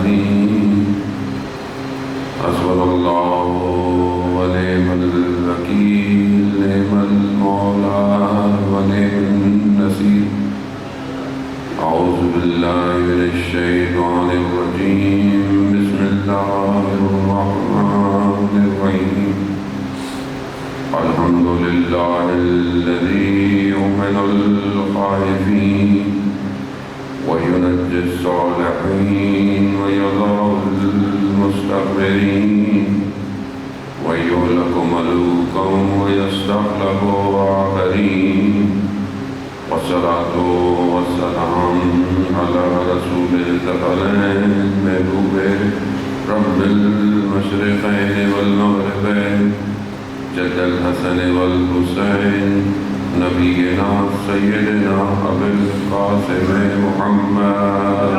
العظيم حسبنا الله ونعم الوكيل نعم المولى ونعم النصير أعوذ بالله من الشيطان الرجيم بسم الله الرحمن الرحيم الحمد لله الذي يؤمن الخائفين وينجي الصالحين ويضع المستكبرين ويهلك ملوكا ويستخلف آخرين والصلاة والسلام على رسول الثقلين محبوب رب المشرقين والمغربين جد الحسن والحسين نبينا سيدنا أبي القاسم محمد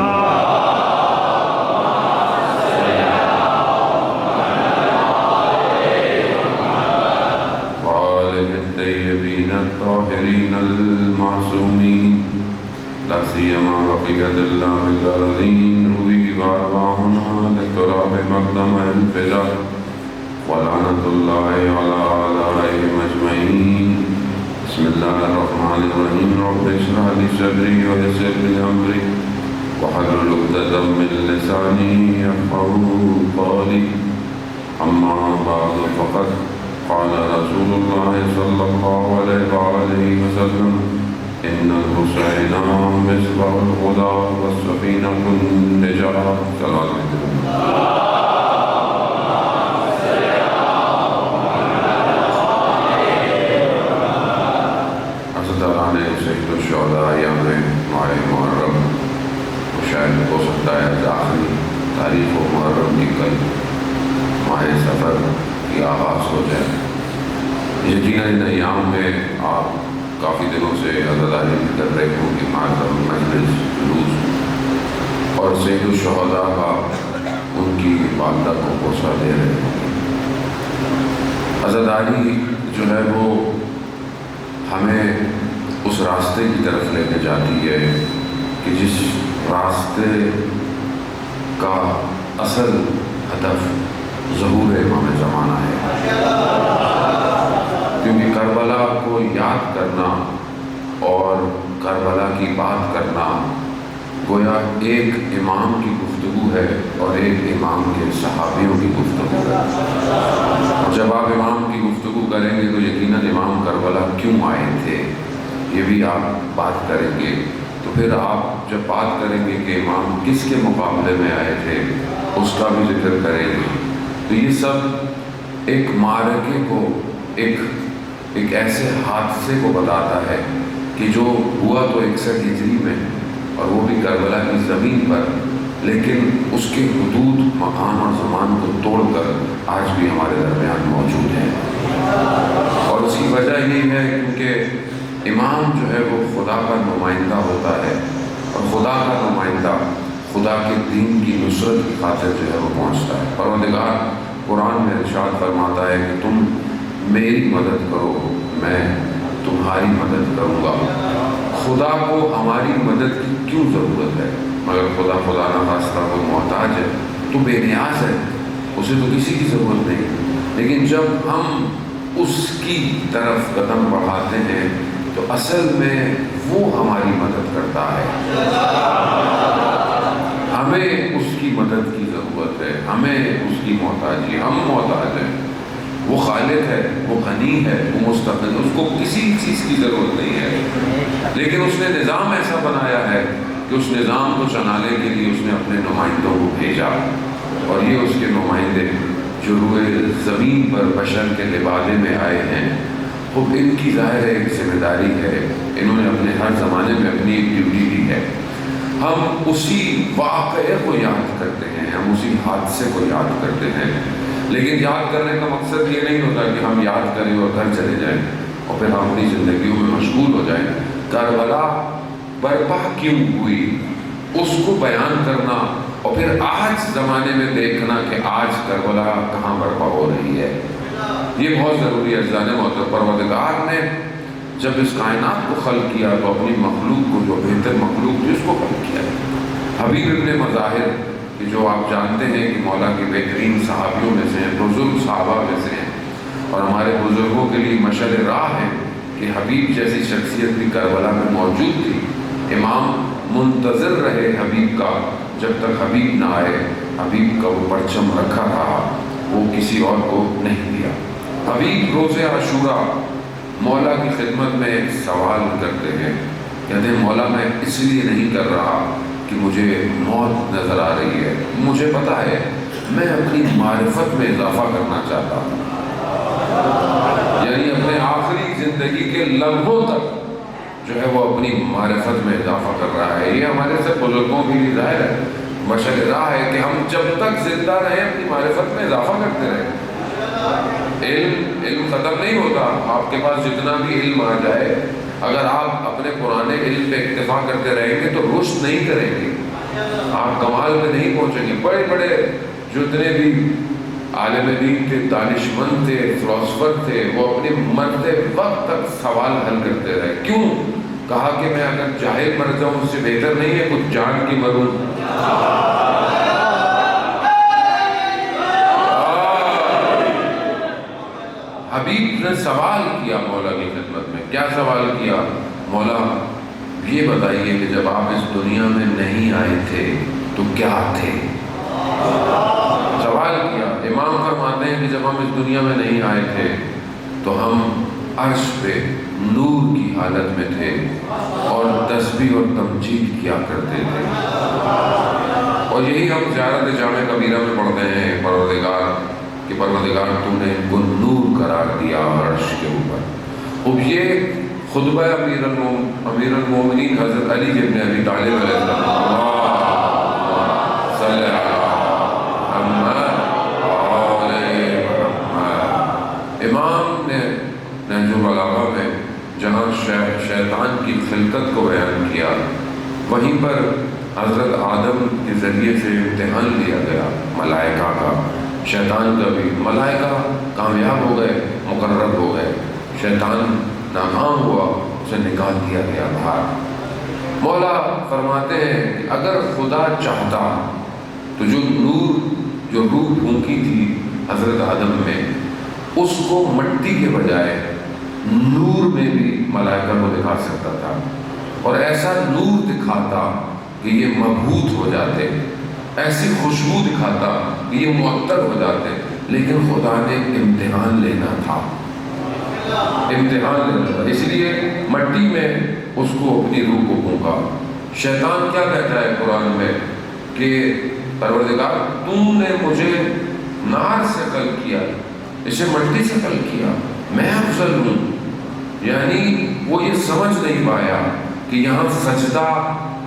وآله الطيبين الطاهرين المعصومين لا سيما بقية الله الأرضين روي وأرواحنا لتراب مقدم الفداء ولعنة الله على أعدائهم أجمعين. بسم الله الرحمن الرحيم رب اشرح لي صدري ويسر لي أمري واحلل عقدة من لساني يفقهوا قولي. أما بعد فقد قال رسول الله صلى الله عليه وآله وسلم إن الحسين مصباح الهدى والسفينة النجاة. صلاة سید الشہداء یوم ماہ محرم وہ شاید ہو سکتا ہے آخری تاریخ و محرم کی کل ماہ سفر کی آغاز ہو جائے. یقیناً ان ایام میں آپ کافی دنوں سے عزاداری کر رہے ہوں کہ معظم مجلس جلوس اور سید الشہداء کا ان کی والدہ کو بوسہ دے رہے ہوں. عزاداری جو ہے وہ ہمیں اس راستے کی طرف لے کے جاتی ہے کہ جس راستے کا اصل ہدف ظہور امام زمانہ ہے. کیونکہ کربلا کو یاد کرنا اور کربلا کی بات کرنا گویا ایک امام کی گفتگو ہے اور ایک امام کے صحابیوں کی گفتگو ہے. اور جب آپ امام کی گفتگو کریں گے تو یقیناً امام کربلا کیوں آئے تھے یہ بھی آپ بات کریں گے. تو پھر آپ جب بات کریں گے کہ امام کس کے مقابلے میں آئے تھے اس کا بھی ذکر کریں گے. تو یہ سب ایک معرکے کو ایک ایسے حادثے کو بتاتا ہے کہ جو ہوا تو 61 ہجری میں اور وہ بھی کربلا کی زمین پر، لیکن اس کے حدود مکان اور زمان کو توڑ کر آج بھی ہمارے درمیان موجود ہیں. اور اس کی وجہ یہی ہے کیونکہ امام جو ہے وہ خدا کا نمائندہ ہوتا ہے اور خدا کا نمائندہ خدا کے دین کی نصرت کی خاطر جو ہے وہ پہنچتا ہے. پروردگار قرآن میں ارشاد فرماتا ہے کہ تم میری مدد کرو میں تمہاری مدد کروں گا. خدا کو ہماری مدد کی کیوں ضرورت ہے؟ مگر خدا نہ خواستہ وہ محتاج ہے تو بے نیاز ہے، اسے تو کسی کی ضرورت نہیں. لیکن جب ہم اس کی طرف قدم بڑھاتے ہیں تو اصل میں وہ ہماری مدد کرتا ہے. ہمیں اس کی مدد کی ضرورت ہے، ہمیں اس کی محتاجی، ہم محتاج ہیں. وہ خالق ہے، وہ غنی ہے، وہ مستقل، اس کو کسی چیز کی ضرورت نہیں ہے. لیکن اس نے نظام ایسا بنایا ہے کہ اس نظام کو چلانے کے لیے اس نے اپنے نمائندوں کو بھیجا اور یہ اس کے نمائندے جو روئے زمین پر بشر کے لبادے میں آئے ہیں. وہ ان کی ظاہر ایک ذمہ داری ہے، انہوں نے اپنے ہر زمانے میں اپنی ایک ڈیوٹی دی ہے. ہم اسی واقعے کو یاد کرتے ہیں، ہم اسی حادثے کو یاد کرتے ہیں. لیکن یاد کرنے کا مقصد یہ نہیں ہوتا کہ ہم یاد کریں اور گھر چلے جائیں اور پھر ہم اپنی زندگیوں میں مشغول ہو جائیں. کربلا برپا کیوں ہوئی اس کو بیان کرنا اور پھر آج زمانے میں دیکھنا کہ آج کربلا کہاں برپا ہو رہی ہے، یہ بہت ضروری ہے. عزیزان محترم، پروردگار نے جب اس کائنات کو خلق کیا تو اپنی مخلوق کو، جو بہتر مخلوق تھی، اس کو خلق کیا. حبیب ابن مظاہر کہ جو آپ جانتے ہیں کہ مولا کے بہترین صحابیوں میں سے ہیں، بزرگ صحابہ میں سے ہیں، اور ہمارے بزرگوں کے لیے مشعل راہ ہے کہ حبیب جیسی شخصیت بھی کربلا میں موجود تھی۔ امام منتظر رہے حبیب کا، جب تک حبیب نہ آئے حبیب کا وہ پرچم رکھا رہا، وہ کسی اور کو نہیں دیا۔ حبیب روز عاشورہ مولا کی خدمت میں ایک سوال کرتے ہیں، کہتے ہیں مولا میں اس لیے نہیں کر رہا کہ مجھے موت نظر آ رہی ہے، مجھے پتا ہے میں اپنی معرفت میں اضافہ کرنا چاہتا ہوں، یعنی اپنے آخری زندگی کے لمحوں تک جو ہے وہ اپنی معرفت میں اضافہ کر رہا ہے۔ یہ ہمارے سب بزرگوں کے لیے ظاہر ہے، مشعل راہ ہے کہ ہم جب تک زندہ رہیں اپنی معرفت میں اضافہ کرتے رہیں۔ علم ختم نہیں ہوتا، آپ کے پاس جتنا بھی علم آ جائے، اگر آپ اپنے پرانے علم پہ اکتفا کرتے رہیں گے تو رشد نہیں کریں گے، آپ کمال پہ نہیں پہنچیں گے۔ بڑے بڑے جتنے بھی عالم دین تھے، دانشمند تھے، فلاسفر تھے، وہ اپنے مرتے وقت تک سوال حل کرتے رہے۔ کیوں؟ کہا کہ میں اگر جاہل مر جاؤں اس سے بہتر نہیں ہے کچھ جان کی مروں۔ حبیب نے سوال کیا مولا کی خدمت میں، کیا سوال کیا؟ مولا یہ بتائیے کہ جب آپ اس دنیا میں نہیں آئے تھے تو کیا تھے؟ سوال کیا۔ امام فرماتے ہیں کہ جب ہم اس دنیا میں نہیں آئے تھے تو ہم عرش پہ نور کی حالت میں تھے اور تسبیح اور تمجید کیا کرتے تھے، اور یہی ہم زیارت جامع کبیرہ میں پڑھتے ہیں، کہ پروردگار تو نے ان کو نور قرار دیا عرش کے اوپر۔ اب یہ خطبہ امیر المومنین حضرت علی بن ابی طالب علیہ السلام، امام نے نہج البلاغہ میں جہاں شیطان کی خلقت کو بیان کیا، وہیں پر حضرت آدم کے ذریعے سے امتحان لیا گیا ملائکہ کا، شیطان کا بھی۔ ملائکہ کامیاب ہو گئے، مقرب ہو گئے، شیطان ناکام ہوا، اسے نکال دیا گیا باہر۔ مولا فرماتے ہیں کہ اگر خدا چاہتا تو جو نور، جو روح پھونکی تھی حضرت آدم میں، اس کو مٹی کے بجائے نور میں بھی ملائکہ کو دکھا سکتا تھا، اور ایسا نور دکھاتا کہ یہ مبہوت ہو جاتے، ایسی خوشبو دکھاتا کہ یہ معطر ہو جاتے، لیکن خدا نے امتحان لینا تھا، امتحان لینا تھا، اس لیے مٹی میں اس کو اپنی روح کو پھونکا۔ شیطان کیا کہتا ہے قرآن میں کہ پروردگار تم نے مجھے نار سے خلق کیا، اسے مٹی سے خلق کیا، میں افضل ہوں۔ یعنی وہ یہ سمجھ نہیں پایا کہ یہاں سجدہ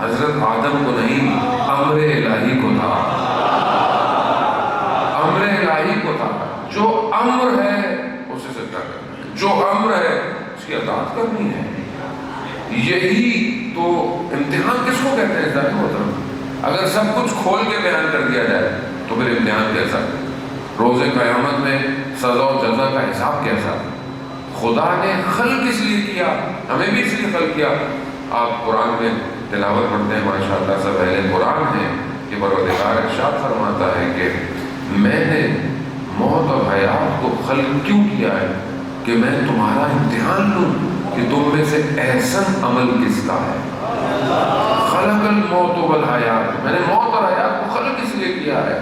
حضرت آدم کو نہیں، امر الہی کو تھا، امر الہی کو تھا۔ جو امر ہے اسے سجدہ کرنا ہے، جو امر ہے اس کی اطاعت کرنی ہے۔ یہی تو امتحان کس کو کہتے ہیں ذرا محترم؟ اگر سب کچھ کھول کے بیان کر دیا جائے تو پھر امتحان کیسا؟ روز قیامت میں سزا و جزا کا حساب کیسا؟ خدا نے خلق اس لیے کیا، ہمیں بھی اس لیے خلق کیا۔ آپ قرآن میں تلاوت پڑھتے ہیں ماشاءاللہ، سب اہل قرآن ہیں، کہ پروردگار ارشاد فرماتا ہے کہ میں نے موت اور حیات کو خلق کیوں کیا ہے؟ کہ میں تمہارا امتحان لوں کہ تم میں سے احسن عمل کس کا ہے۔ خلق الموت والحیات، میں نے موت اور حیات کو خلق اس لیے کیا ہے،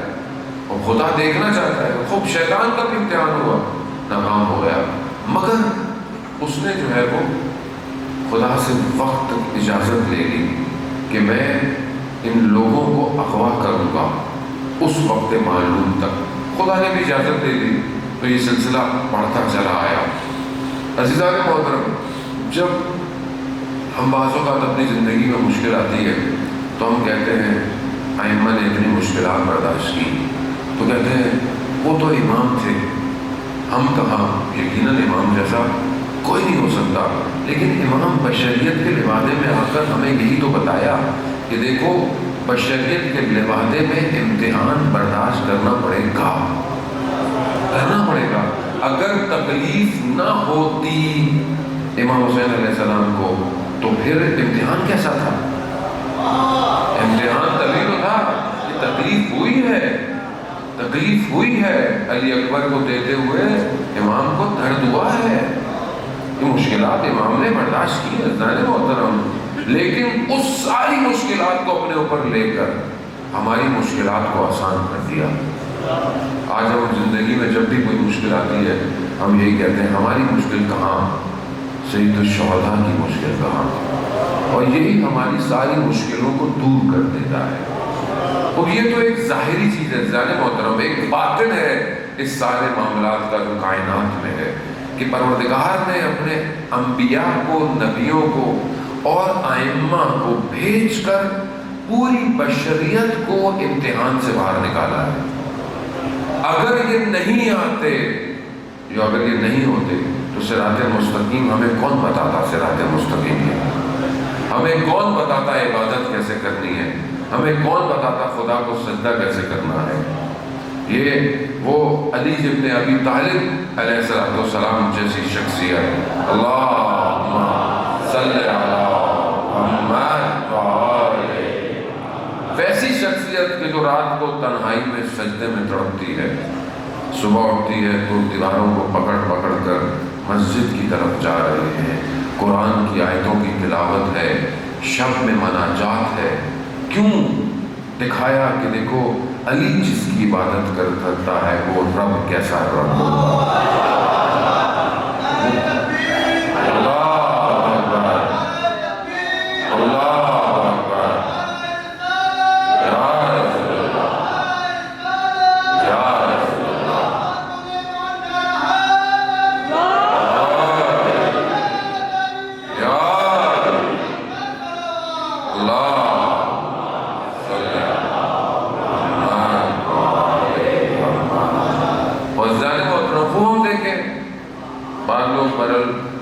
اور خدا دیکھنا چاہتا ہے۔ خوب شیطان کا بھی امتحان ہوا، ناکام ہو گیا، مگر اس نے جو ہے وہ خدا سے وقت اجازت لے لی کہ میں ان لوگوں کو اغوا کروں گا اس وقت معلوم تک۔ خدا نے بھی اجازت دے دی تو یہ سلسلہ بڑھتا چلا آیا۔ عزیزان محترم، جب ہم بعض اوقات اپنی زندگی میں مشکل آتی ہے تو ہم کہتے ہیں ائمہ نے اتنی مشکلات برداشت کی، تو کہتے ہیں وہ تو امام تھے، ہم کہاں؟ یقیناً امام جیسا کوئی نہیں ہو سکتا، لیکن امام بشریت کے لبادے میں آ کر ہمیں یہی تو بتایا کہ دیکھو بشریت کے لبادے میں امتحان برداشت کرنا پڑے گا، کرنا پڑے گا۔ اگر تکلیف نہ ہوتی امام حسین علیہ السلام کو تو پھر امتحان کیسا تھا؟ امتحان تبھی تو تھا کہ تکلیف ہوئی ہے، تکلیف ہوئی ہے، علی اکبر کو دیتے ہوئے امام کو درد ہوا ہے، یہ مشکلات امام نے برداشت کی ہے عزیزان محترم، لیکن اس ساری مشکلات کو اپنے اوپر لے کر ہماری مشکلات کو آسان کر دیا۔ آج ہم زندگی میں جب بھی کوئی مشکل آتی ہے ہم یہی کہتے ہیں ہماری مشکل کہاں، سید الشہداء کی مشکل کہاں، اور یہی ہماری ساری مشکلوں کو دور کر دیتا ہے۔ اور یہ تو ایک ظاہری چیز ہے عزیزان محترم، ایک باطن ہے اس سارے معاملات کا جو کائنات میں ہے، کہ پروردگار نے اپنے انبیاء کو، نبیوں کو اور ائمہ کو بھیج کر پوری بشریت کو امتحان سے باہر نکالا ہے۔ اگر یہ نہیں آتے، اگر یہ نہیں ہوتے تو صراط مستقیم ہمیں کون بتاتا؟ صراط مستقیم ہمیں کون بتاتا عبادت کیسے کرنی ہے؟ ہمیں کون بتاتا خدا کو سجدہ کیسے کرنا ہے؟ یہ وہ علی ابن ابی طالب علیہ السلام جیسی شخصیت، اللہم صلی علی محمد ویسی شخصیت کہ جو رات کو تنہائی میں سجدے میں تڑپتی ہے، صبح اٹھتی ہے تو دیواروں کو پکڑ پکڑ کر مسجد کی طرف جا رہے ہیں، قرآن کی آیتوں کی تلاوت ہے، شب میں مناجات ہے۔ کیوں؟ دکھایا کہ دیکھو علی جس کی عبادت کرتا ہے وہ رب کیسا رب ہوگا۔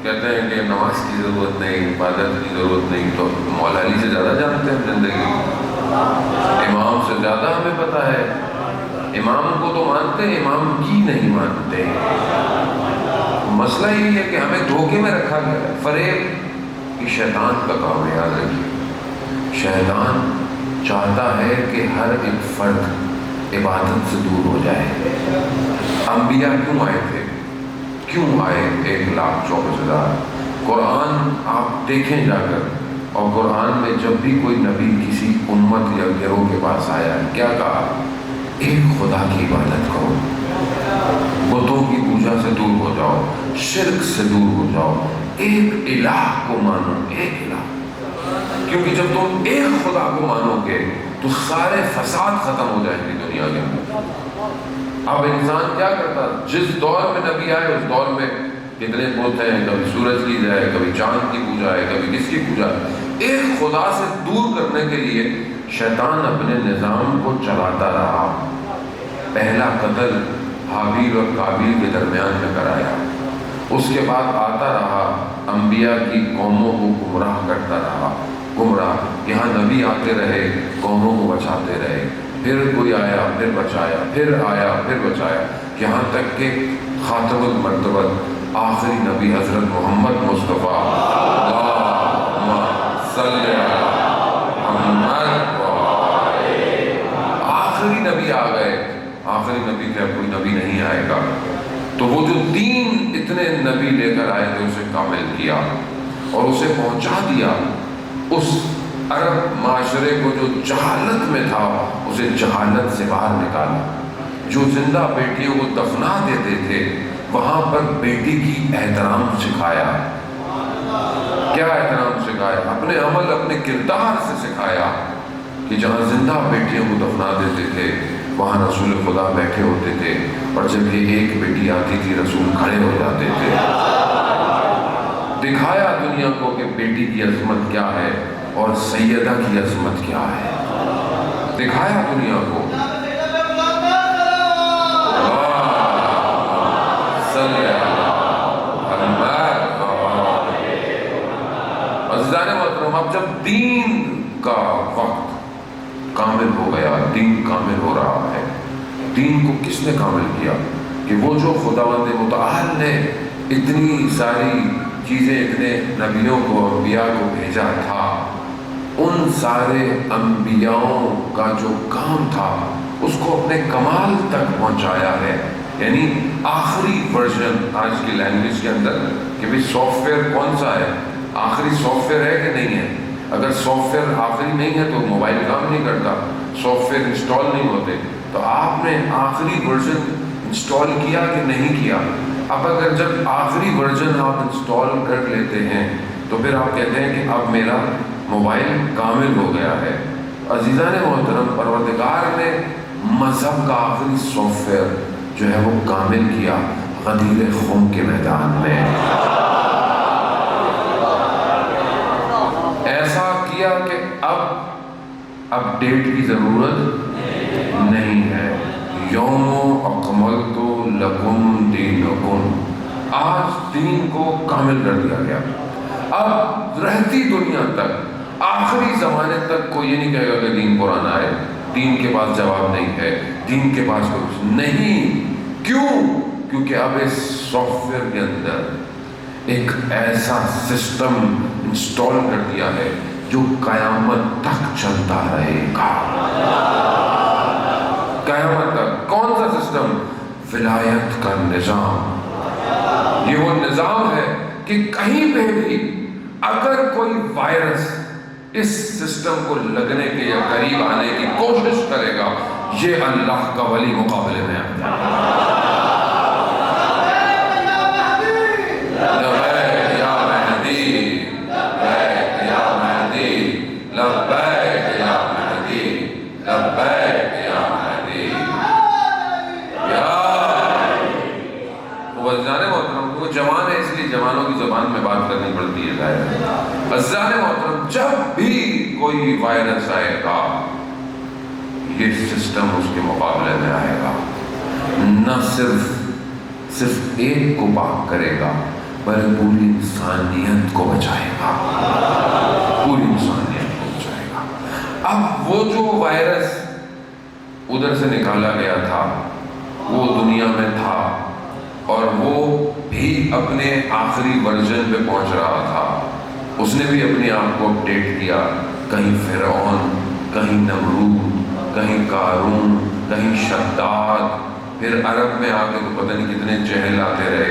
کہتے ہیں کہ نماز کی ضرورت نہیں، عبادت کی ضرورت نہیں، تو مولا علی سے زیادہ جانتے ہیں زندگی، امام سے زیادہ ہمیں پتہ ہے۔ امام کو تو مانتے ہیں، امام کی نہیں مانتے۔ مسئلہ یہ ہے کہ ہمیں دھوکے میں رکھا گیا ہے، فریب کی شیطان کا کام ہے۔ یاد رکھیے شیطان چاہتا ہے کہ ہر ایک فرد عبادت سے دور ہو جائے۔ انبیاء کیوں آئے تھے؟ کیوں آئے 1,24,000؟ قرآن آپ دیکھیں جا کر، اور قرآن میں جب بھی کوئی نبی کسی امت یا گروہ کے پاس آیا ہے کیا کہا؟ ایک خدا کی عبادت کرو، بتوں کی پوجا سے دور ہو جاؤ، شرک سے دور ہو جاؤ، ایک الہ کو مانو، ایک الہ۔ کیونکہ جب تم ایک خدا کو مانو گے تو سارے فساد ختم ہو جائیں گے دنیا کے اندر۔ اب انسان کیا کرتا؟ جس دور میں نبی آئے اس دور میں کتنے بت ہیں، کبھی سورج کی جائے، کبھی چاند کی پوجا ہے، کبھی کس کی پوجا ہے۔ ایک خدا سے دور کرنے کے لیے شیطان اپنے نظام کو چلاتا رہا۔ پہلا قتل حابیل اور قابیل کے درمیان میں کرایا، اس کے بعد آتا رہا انبیاء کی قوموں کو گمراہ کرتا رہا، گمراہ، یہاں نبی آتے رہے، قوموں کو بچاتے رہے، پھر کوئی آیا پھر بچایا، پھر آیا پھر بچایا، یہاں تک کہ خاتم المرتبت آخری نبی حضرت محمد مصطفیٰ اللہم صلی علی محمد آخری نبی آ گئے۔ آخری نبی کیا کوئی نبی نہیں آئے گا؟ تو وہ جو دین اتنے نبی لے کر آئے تھے اسے کامل کیا اور اسے پہنچا دیا۔ اس عرب معاشرے کو جو جہالت میں تھا اسے جہالت سے باہر نکالا۔ جو زندہ بیٹیوں کو دفنا دیتے تھے وہاں پر بیٹی کی احترام سکھایا۔ کیا احترام سکھایا؟ اپنے عمل، اپنے کردار سے سکھایا کہ جہاں زندہ بیٹیوں کو دفنا دیتے تھے وہاں رسول خدا بیٹھے ہوتے تھے، اور جب یہ ایک بیٹی آتی تھی رسول کھڑے ہو جاتے تھے۔ دکھایا دنیا کو کہ بیٹی کی عظمت کیا ہے اور سیدہ کی عظمت کیا ہے، دکھایا دنیا کو۔ عزیزان محترم، اب جب دین کا وقت کامل ہو گیا، دین کامل ہو رہا ہے، دین کو کس نے کامل کیا؟ کہ وہ جو خداوند متعال نے اتنی ساری چیزیں اتنے نبیوں کو، انبیاء کو بھیجا تھا، ان سارے انبیاؤں کا جو کام تھا اس کو اپنے کمال تک پہنچایا ہے. یعنی آخری ورژن آج کی لینگویج کے اندر کہ بھی سافٹ ویئر کون سا ہے, آخری سافٹ ویئر ہے کہ نہیں ہے. اگر سافٹ ویئر آخری نہیں ہے تو موبائل کام نہیں کرتا, سافٹ ویئر انسٹال نہیں ہوتے. تو آپ نے آخری ورژن انسٹال کیا کہ نہیں کیا؟ اب اگر جب آخری ورژن آپ انسٹال کر لیتے ہیں تو پھر آپ کہتے ہیں کہ اب میرا موبائل کامل ہو گیا ہے. عزیزان محترم, پروردگار نے مذہب کا آخری سافٹ ویئر جو ہے وہ کامل کیا غدیر خم کے میدان میں. ایسا کیا کہ اب اپڈیٹ کی ضرورت نہیں ہے. یوم اکملت لکم دینکم, آج دین کو کامل کر دیا گیا. اب رہتی دنیا تک, آخری زمانے تک کوئی یہ نہیں کہے گا کہ دین پرانا ہے, دین کے پاس جواب نہیں ہے, دین کے پاس کچھ نہیں. کیوں؟ کیونکہ اب اس سافٹ ویئر کے اندر ایک ایسا سسٹم انسٹال کر دیا ہے جو قیامت تک چلتا رہے گا. قیامت تک. کون سا سسٹم؟ ولایت کا نظام. یہ وہ نظام ہے کہ کہیں پہ بھی اگر کوئی وائرس اس سسٹم کو لگنے کے یا قریب آنے کی کوشش کرے گا, یہ اللہ کا ولی مقابلے میں آتا ہے. لبیک یا مہدی, لبیک یا مہدی, لبیک یا مہدی, لبیک یا مہدی. عزیزان محترم, وہ جوان ہے اس لیے جوانوں کی زبان میں بات کرنی پڑتی ہے. عزیزان محترم, جب بھی کوئی وائرس آئے گا یہ سسٹم اس کے مقابلے میں آئے گا. نہ صرف ایک کو پاک کرے گا بلکہ پوری انسانیت کو بچائے گا. پوری انسانیت کو بچائے گا. اب وہ جو وائرس ادھر سے نکالا گیا تھا وہ دنیا میں تھا اور وہ بھی اپنے آخری ورژن پہ پہنچ رہا تھا. اس نے بھی اپنے آپ کو اپڈیٹ کیا. کہیں فرعون, کہیں نمرود, کہیں قارون, کہیں شداد, پھر عرب میں آ کے تو پتہ نہیں کتنے جہل آتے رہے.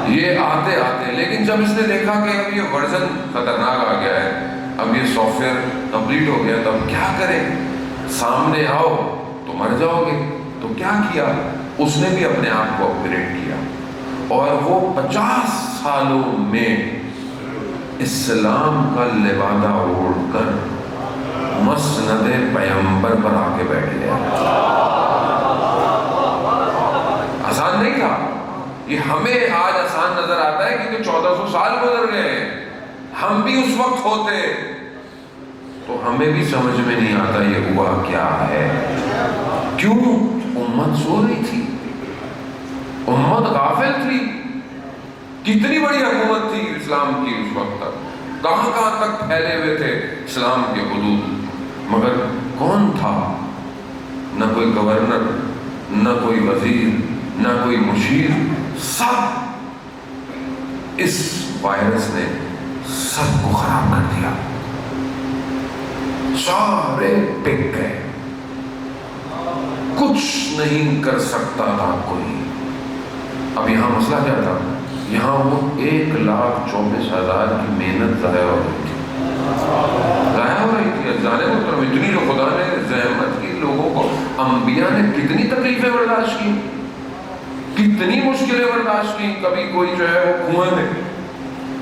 یہ آتے آتے لیکن جب اس نے دیکھا کہ اب یہ ورژن خطرناک آ گیا ہے, اب یہ سافٹ ویئر کمپلیٹ ہو گیا, تو اب کیا کریں؟ سامنے آؤ تو مر جاؤ گے. تو کیا کیا؟ اس نے بھی اپنے آپ کو اپگریڈ کیا اور وہ 50 سالوں میں اسلام کا لبادہ اوڑھ کر مسند پیغمبر پر آ کے بیٹھ گیا. آسان نہیں تھا یہ. ہمیں آج آسان نظر آتا ہے کیونکہ 1400 سال گزر گئے. ہم بھی اس وقت ہوتے تو ہمیں بھی سمجھ میں نہیں آتا یہ ہوا کیا ہے. کیوں؟ امت سو رہی تھی, امت غافل تھی. کتنی بڑی حکومت تھی اسلام کی اس وقت تک, کہاں کہاں تک پھیلے ہوئے تھے اسلام کے حدود, مگر کون تھا؟ نہ کوئی گورنر, نہ کوئی وزیر, نہ کوئی مشیر. سب اس وائرس نے سب کو خراب کر دیا. سارے بک گئے, کچھ نہیں کر سکتا تھا کوئی. اب یہاں مسئلہ کیا تھا؟ یہاں وہ 1,24,000 کی محنت ضائع ہو رہی تھی. جانے محترم, اتنی جو خدا نے زحمت کی لوگوں کو, انبیاء نے کتنی تکلیفیں برداشت کی, کتنی مشکلیں برداشت کی. کبھی کوئی جو ہے وہ کنویں میں,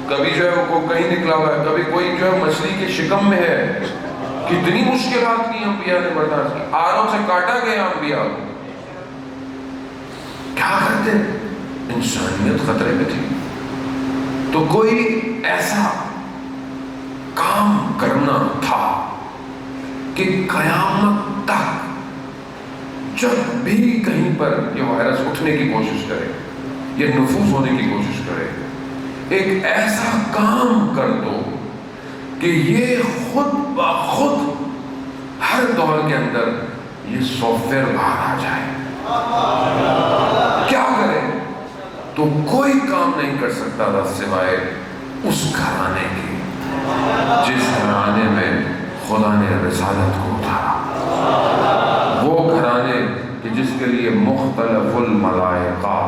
کبھی جو ہے وہ کہیں نکلا ہوا ہے, کبھی کوئی جو ہے مچھلی کے شکم میں ہے. کتنی مشکلات کی انبیاء نے برداشت کی. آروں سے کاٹا گیا انبیاء کو. کیا کرتے؟ انسانیت خطرے میں تھی. تو کوئی ایسا کام کرنا تھا کہ قیامت تک جب بھی کہیں پر یہ وائرس اٹھنے کی کوشش کرے, یہ نفوذ ہونے کی کوشش کرے, ایک ایسا کام کر دو کہ یہ خود بخود ہر دور کے اندر یہ سافٹ ویئر باہر آ جائے. کیا کرے؟ تو کوئی کام نہیں کر سکتا تھا سوائے اس گھرانے کے. جس گھرانے میں خدا نے رسالت کو اتارا، وہ گھرانے کہ جس کے لیے مختلف الملائکہ،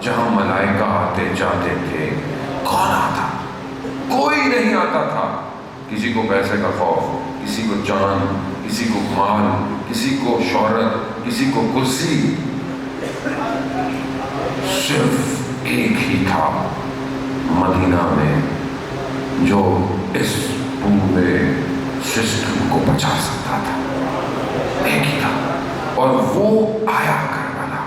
جہاں ملائکہ آتے جاتے تھے، کون آتا؟ کوئی نہیں آتا تھا۔ کسی کو پیسے کا خوف، کسی کو جان، کسی کو مال، کسی کو شہرت، کسی کو کرسی، صرف ایک ہی تھا مدینہ میں جو اس پورے سسٹم کو بچا سکتا تھا، ایک ہی تھا، اور وہ آیا کربلا۔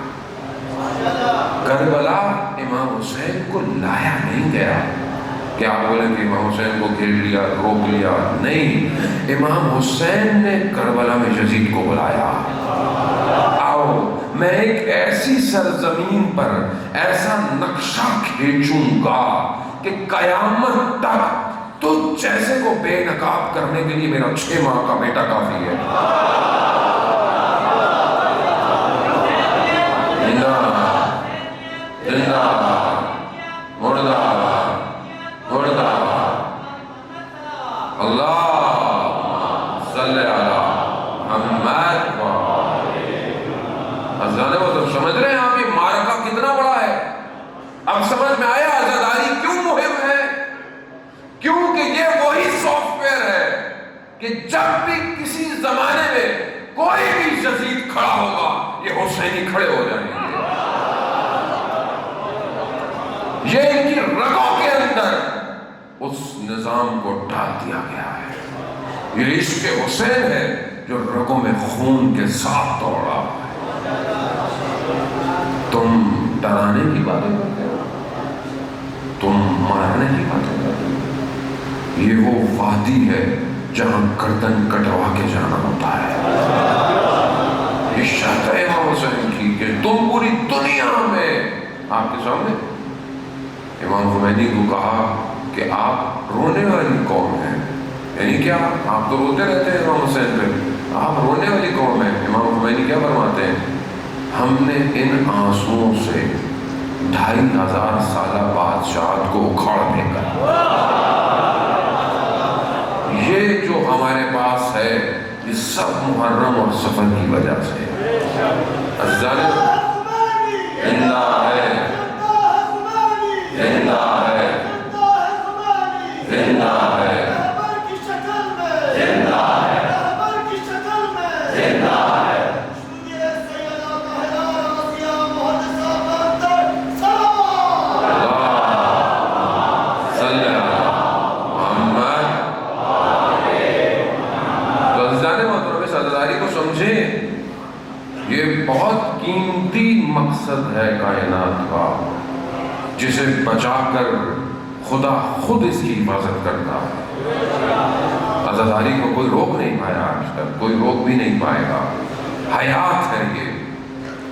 کربلا امام حسین کو لایا نہیں گیا کہ آپ بولیں کہ امام حسین کو گھیر لیا، روک لیا، نہیں، امام حسین نے کربلا میں یزید کو بلایا، آؤ میں ایک ایسی سرزمین پر ایسا نقشہ کھینچوں گا کہ قیامت تک تو جیسے کو بے نقاب کرنے کے لیے میرا 6 ماہ کا بیٹا کافی ہے۔ زندہ زندہ مردہ مردہ، اللہ صلی علی محمد۔ ازانے وہ تو سمجھ رہے ہیں آپ یہ معرکہ کتنا بڑا ہے؟ اب سمجھ میں آیا عزاداری کیوں مہم ہے؟ کیونکہ یہ وہی سافٹ ویئر ہے کہ جب بھی کسی زمانے میں کوئی بھی یزید کھڑا ہوگا، یہ حسینی کھڑے ہو جائیں گے۔ یہ ان کی رگوں کے اندر اس نظام کو ڈال دیا گیا ہے۔ یہ عشق حسین ہے جو رگوں میں خون کے ساتھ دوڑ رہا ہے۔ تم ڈرانے کی باتیں کرتے ہو، تم مارنے کی باتیں کرتے ہو، یہ وہ وادی ہے جہاں گردن کٹوا کے جانا ہوتا ہے۔ یہ شرط ہے امام حسین کی کہ تم پوری دنیا میں، آپ کے سامنے امام خمینی کو کہا کہ آپ رونے والی قوم ہیں، یعنی کیا؟ آپ تو روتے رہتے ہیں امام حسین پہ، آپ رونے والی قوم ہیں۔ امام خمینی کیا فرماتے ہیں؟ ہم نے ان آنسوؤں سے 2500 سالہ بادشاہت کو اکھاڑ پھینکا۔ یہ جو ہمارے پاس ہے یہ سب محرم اور سفر کی وجہ سے زندہ ہے، زندہ ہے، زندہ ہے، زندہ ہے، زندہ ہے۔ یہ بہت قیمتی مقصد ہے کائنات کا، جسے بچا کر خدا خود اس کی حفاظت کرتا ہے۔ عزاداری کو کوئی روک نہیں پایا، آج تک کوئی روک بھی نہیں پائے گا۔ حیات ہے یہ،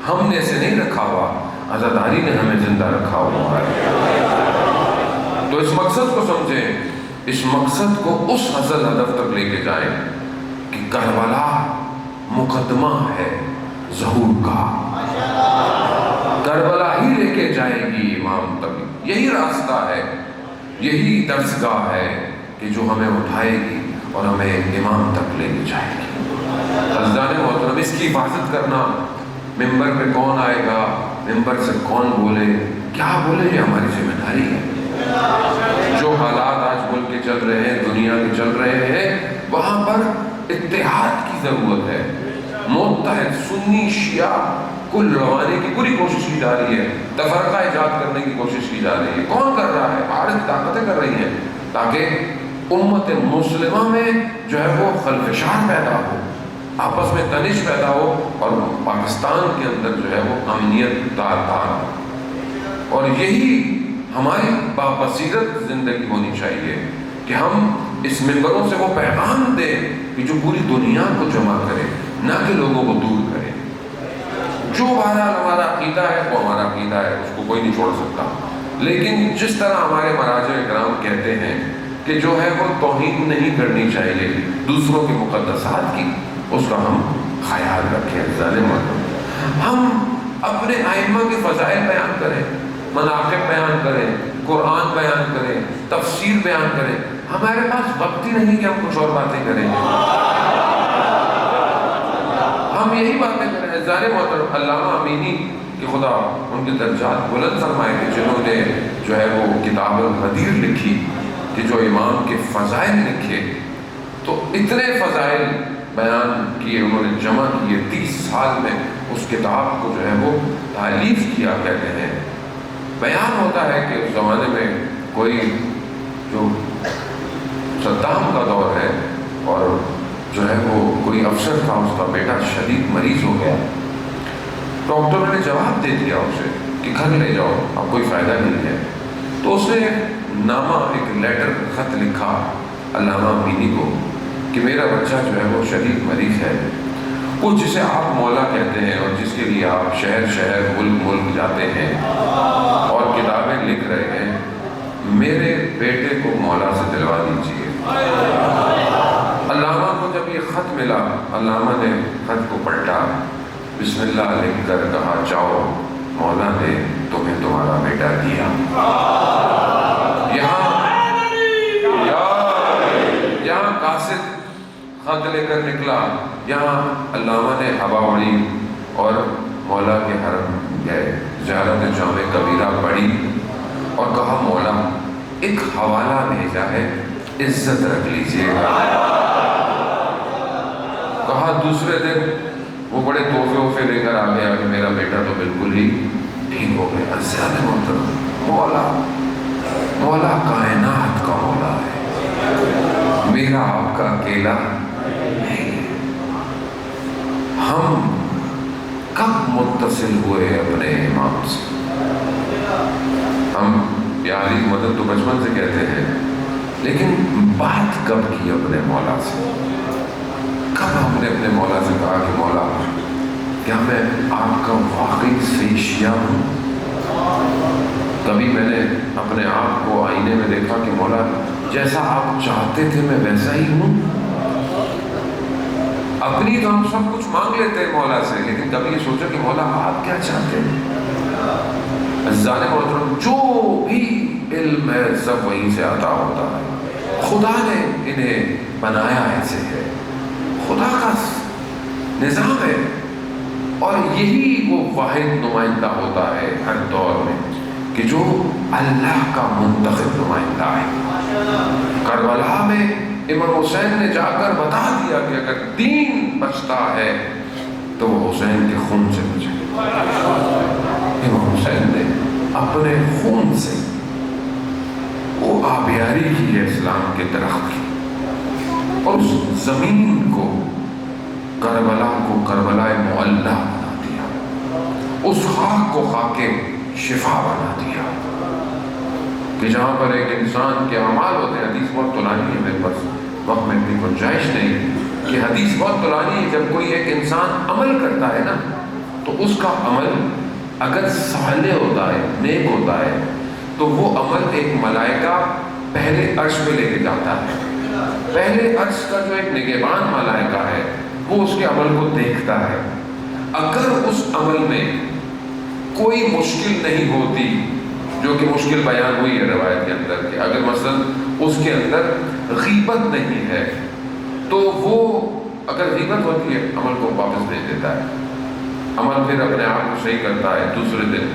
ہم نے اسے نہیں رکھا ہوا، عزاداری نے ہمیں زندہ رکھا ہوا ہے۔ تو اس مقصد کو سمجھیں، اس مقصد کو اس اصل ہدف تک لے کے جائیں کہ کربلا مقدمہ ہے ظہور کا، کربلا ہی لے کے جائے گی امام تک۔ یہی راستہ ہے، یہی درسگاہ ہے کہ جو ہمیں اٹھائے گی اور ہمیں امام تک لے کے جائے گی۔ عزیزان محترم، اس کی حفاظت کرنا، ممبر پہ کون آئے گا، ممبر سے کون بولے، کیا بولے، یہ ہماری ذمہ داری ہے۔ جو حالات آج ملک کے چل رہے ہیں، دنیا کے چل رہے ہیں، وہاں پر اتحاد کی ضرورت ہے۔ متحد سنی شیعہ کو لڑوانے کی پوری کوشش کی جا رہی ہے، تفرقہ ایجاد کرنے کی کوشش کی جا رہی ہے۔ کون کر رہا ہے؟ عارض طاقتیں کر رہی ہیں تاکہ امت مسلمہ میں جو ہے وہ خلفشار پیدا ہو، آپس میں تنش پیدا ہو، اور پاکستان کے اندر جو ہے وہ امنیت دار ہو۔ اور یہی ہماری بابصیرت زندگی ہونی چاہیے کہ ہم اس ممبروں سے وہ پیغام دیں کہ جو پوری دنیا کو جمع کرے، نہ کہ لوگوں کو دور کرے۔ جو بہرحال ہمارا عقیدہ ہے وہ ہمارا عقیدہ ہے، اس کو کوئی نہیں چھوڑ سکتا، لیکن جس طرح ہمارے مراجع اکرام کہتے ہیں کہ جو ہے وہ توہین نہیں کرنی چاہیے دوسروں کے مقدسات کی، اس کا ہم خیال رکھیں۔ عزیزان محترم، ہم اپنے ائمہ کے فضائل بیان کریں، مناقب بیان کریں، قرآن بیان کریں، تفسیر بیان کریں، ہمارے پاس وقت ہی نہیں کہ ہم کچھ اور باتیں کریں، ہم یہی باتیں کریں۔ ظاہر محترم علامہ امینی کہ خدا ان کے درجات بلند فرمائے کہ جنہوں نے جو ہے وہ کتاب الغدیر لکھی کہ جو امام کے فضائل لکھے، تو اتنے فضائل بیان کیے انہوں نے، جمع کیے 30 سال میں اس کتاب کو جو ہے وہ تالیف کیا کہتے ہیں۔ بیان ہوتا ہے کہ اس زمانے میں کوئی جو صدام کا دور ہے اور جو ہے وہ کوئی افسر تھا، اس کا بیٹا شدید مریض ہو گیا، ڈاکٹروں نے جواب دے دیا اسے کہ گھر لے جاؤ، اب کوئی فائدہ نہیں ہے۔ تو اس نے نامہ، ایک لیٹر، خط لکھا علامہ امینی کو کہ میرا بچہ جو ہے وہ شدید مریض ہے، وہ جسے آپ مولا کہتے ہیں اور جس کے لیے آپ شہر شہر ملک ملک جاتے ہیں اور کتابیں لکھ رہے ہیں، میرے بیٹے کو مولا سے دلوا دیجیے۔ علامہ کو جب یہ خط ملا، علامہ نے خط کو پلٹا، بسم اللہ لکھ کر کہا جاؤ، مولا نے تمہیں تمہارا بیٹا دیا۔ یہاں قاصد خط لے کر نکلا، یہاں علامہ نے ہوا اڑی اور مولا کے حرم گئے، زیارت جامع کبیرہ پڑھی اور کہا مولا ایک حوالہ بھیجا ہے، عزت رکھ لیجیے گا۔ کہا دوسرے دن وہ بڑے تحفے لے کر آ گیا کہ میرا بیٹا تو بالکل ہی ٹھیک ہو گیا۔ زیادہ محترم مولا کائنات کا مولا ہے، میرا آپ کا اکیلا نہیں ہے۔ ہم کب متصل ہوئے اپنے امام سے؟ ہم یاری مدد تو بچپن سے کہتے ہیں، لیکن بات کب کی اپنے مولا سے؟ کب ہم نے اپنے مولا سے کہا کہ مولا کیا میں آپ کا واقعی صحیح شیعہ ہوں؟ کبھی میں نے اپنے آپ کو آئینے میں دیکھا کہ مولا جیسا آپ چاہتے تھے میں ویسا ہی ہوں؟ اپنی تو ہم سب کچھ مانگ لیتے ہیں مولا سے، لیکن کبھی یہ سوچا کہ مولا آپ کیا چاہتے ہیں؟ عزیزان محترم، جو بھی علم ہے سب وہیں سے عطا ہوتا ہے، خدا نے انہیں بنایا ایسے ہے، خدا کا نظام ہے، اور یہی وہ واحد نمائندہ ہوتا ہے ہر دور میں کہ جو اللہ کا منتخب نمائندہ ہے۔ کربلا میں امام حسین نے جا کر بتا دیا کہ اگر دین بچتا ہے تو وہ حسین کے خون سے بچے۔ امام حسین نے اپنے خون سے وہ آبیاری کی ہے اسلام کے درخت کی، اور اس زمین کو، کربلا کو کربلا معلیٰ بنا دیا، اس خاک کو خاک شفا بنا دیا کہ جہاں پر ایک انسان کے اعمال ہوتے ہیں۔ حدیث بہت طولانی ہے، میرے پاس وقت میں اتنی گنجائش نہیں کہ حدیث بہت طولانی ہے۔ جب کوئی ایک انسان عمل کرتا ہے نا، تو اس کا عمل اگر صالح ہوتا ہے، نیک ہوتا ہے، تو وہ عمل ایک ملائکہ پہلے عرش پہ لے کے جاتا ہے۔ پہلے عرش کا جو ایک نگہبان ملائکہ ہے وہ اس کے عمل کو دیکھتا ہے۔ اگر اس عمل میں کوئی مشکل نہیں ہوتی، جو کہ مشکل بیان ہوئی ہے روایت کے اندر کہ اگر مثلا اس کے اندر غیبت نہیں ہے تو وہ اگر غیبت ہوتی ہے عمل کو واپس بھیج دیتا ہے، عمل پھر اپنے آپ کو صحیح کرتا ہے دوسرے دن،